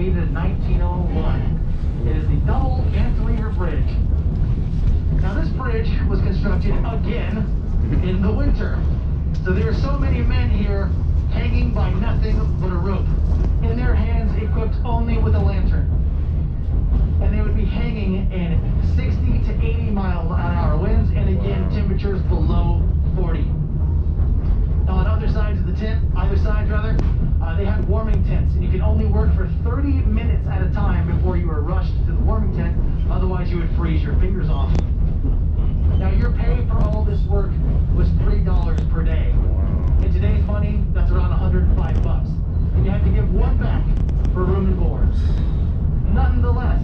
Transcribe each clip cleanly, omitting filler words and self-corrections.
completed in 1901. It is the double cantilever bridge. Now this bridge was constructed again in the winter. So there are so many men here hanging by nothing but a rope, in their hands equipped only with a lantern. And they would be hanging in 60 to 80 mile-an-hour winds, and again, temperatures below 40. Now on either sides of the tent, they had warming tents, and you could only work for 30 minutes at a time before you were rushed to the warming tent, otherwise you would freeze your fingers off. Now your pay for all this work was $3 per day. In today's money, that's around 105 bucks. And you had to give one back for room and board. Nonetheless,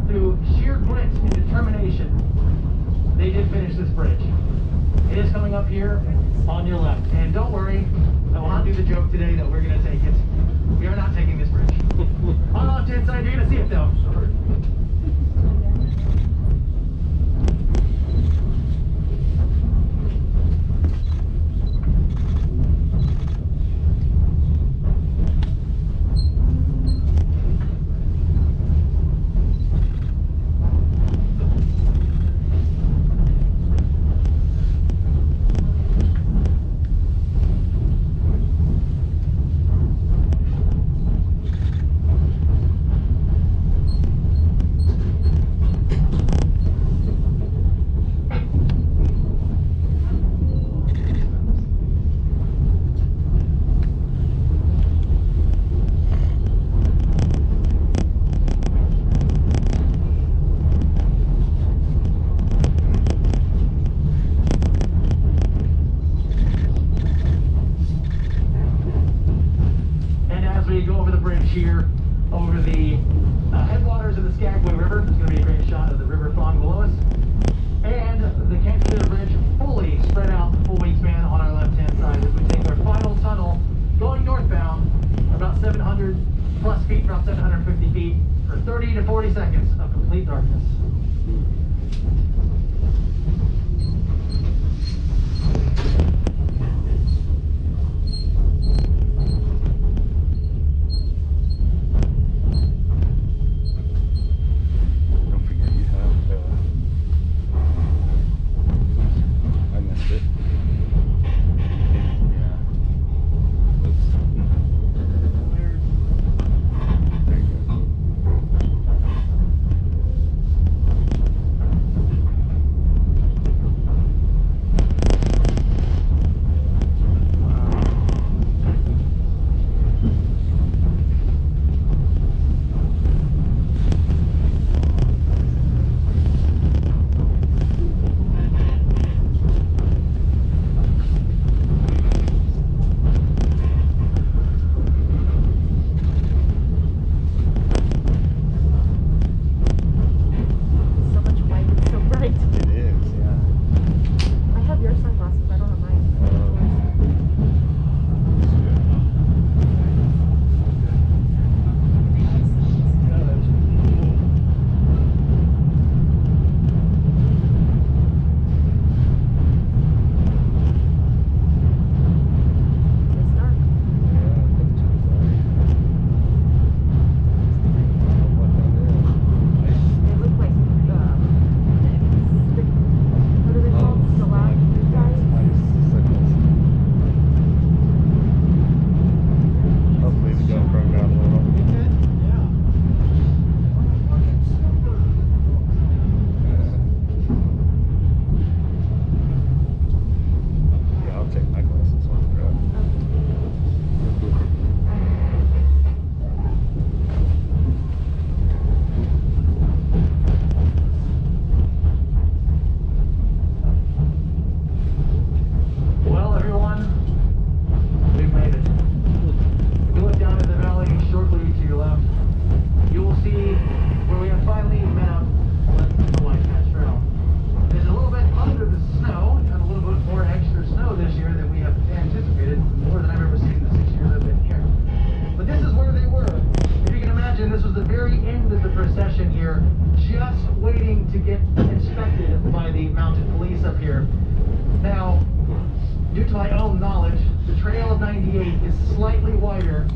through sheer grit and determination, they did finish this bridge. It is coming up here on your left. And don't worry, I will not do the joke today that we're going to take it. We are not taking this bridge. On the left-hand side, you're going to see it though. Go over the bridge here, over the headwaters of the Skagway River. There's going to be a great shot of the river flowing below us. And the cantilever bridge fully spread out the full wingspan on our left-hand side as we take our final tunnel going northbound, about 700 plus feet, around 750 feet, for 30 to 40 seconds of complete darkness. my own knowledge, the trail of 98 is slightly wider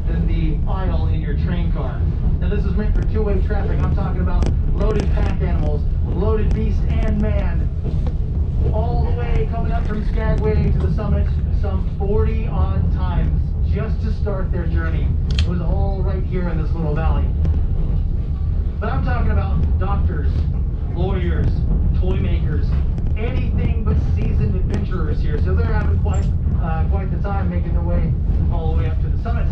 than the aisle in your train car. meant for two-way traffic. I'm talking about loaded pack animals, loaded beast and man, all the way coming up from Skagway to the summit, some 40 odd times just to start their journey. It was all right here in this little valley. But I'm talking about doctors, lawyers, toy makers, anything but seasoned adventurers here. So they're having quite the time making their way all the way up to the summit.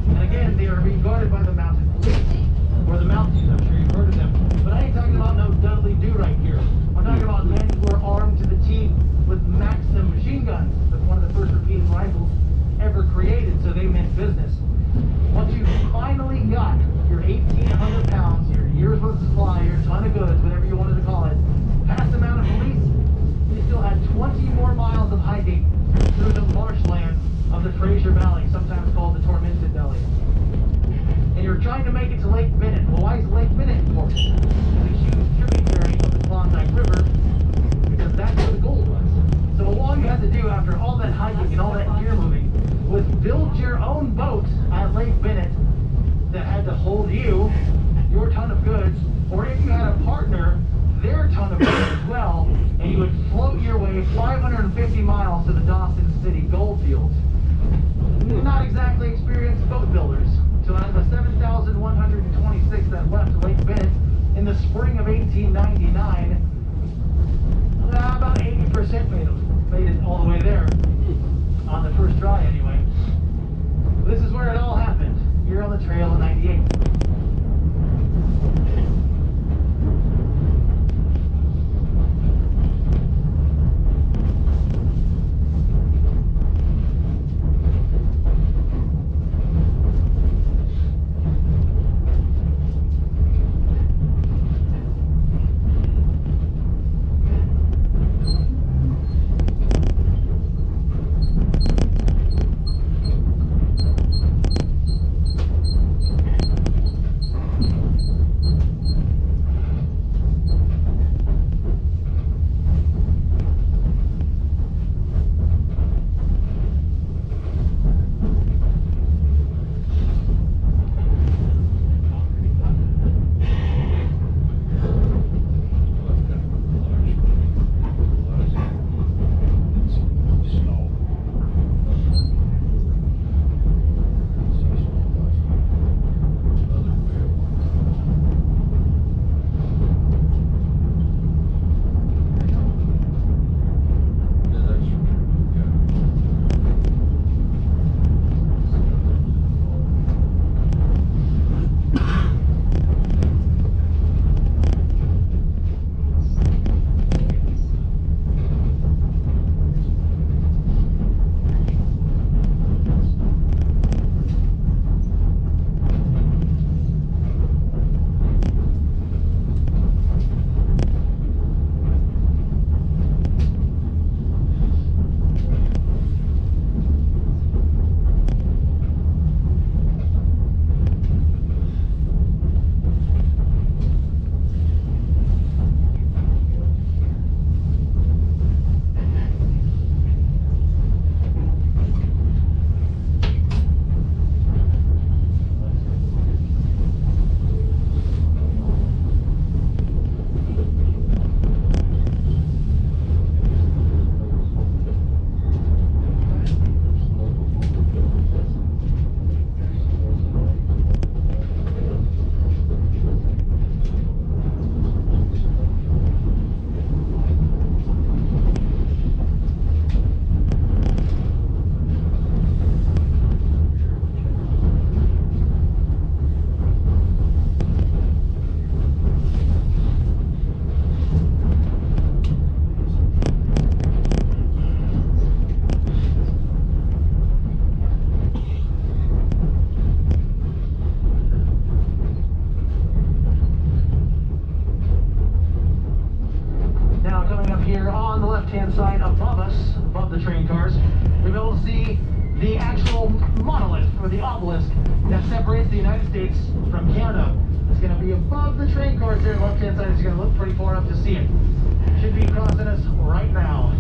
And again, they are being guarded by the mounted police, or the Mounties. I'm sure you've heard of them. But I ain't talking about no Dudley Do right here. I'm talking about men who are armed to the teeth with Maxim machine guns. That's one of the first repeating rifles ever created, so they meant business. Once you finally got your 1,800 pounds, your year's worth of supply, your ton of goods, whatever you wanted to call it, past the mounted police, you still had 20 more miles of hiking through the marshlands of the Fraser Valley, sometimes called the Tormented Valley. And you're trying to make it to Lake Bennett. Well, why is Lake Bennett important? It's a huge tributary of the Klondike River, because that's where the gold was. So all you had to do after all that hiking and all that gear moving was build your own boat at Lake Bennett that had to hold you, your ton of goods, or if you had a partner, their ton of goods as well, and you would float your way 550 miles to the Dawson City gold fields. Not exactly experienced boat builders. So out of the 7,126 that left Lake Bennett in the spring of 1899, about 80% made it all the way there, on the first try anyway. This is where it all happened, here on the trail of 98. left-hand side above us, above the train cars, we'll be able to see the actual monolith, or the obelisk, that separates the United States from Canada. It's going to be above the train cars there, left-hand side. It's going to look pretty far up to see it. Should be crossing us right now.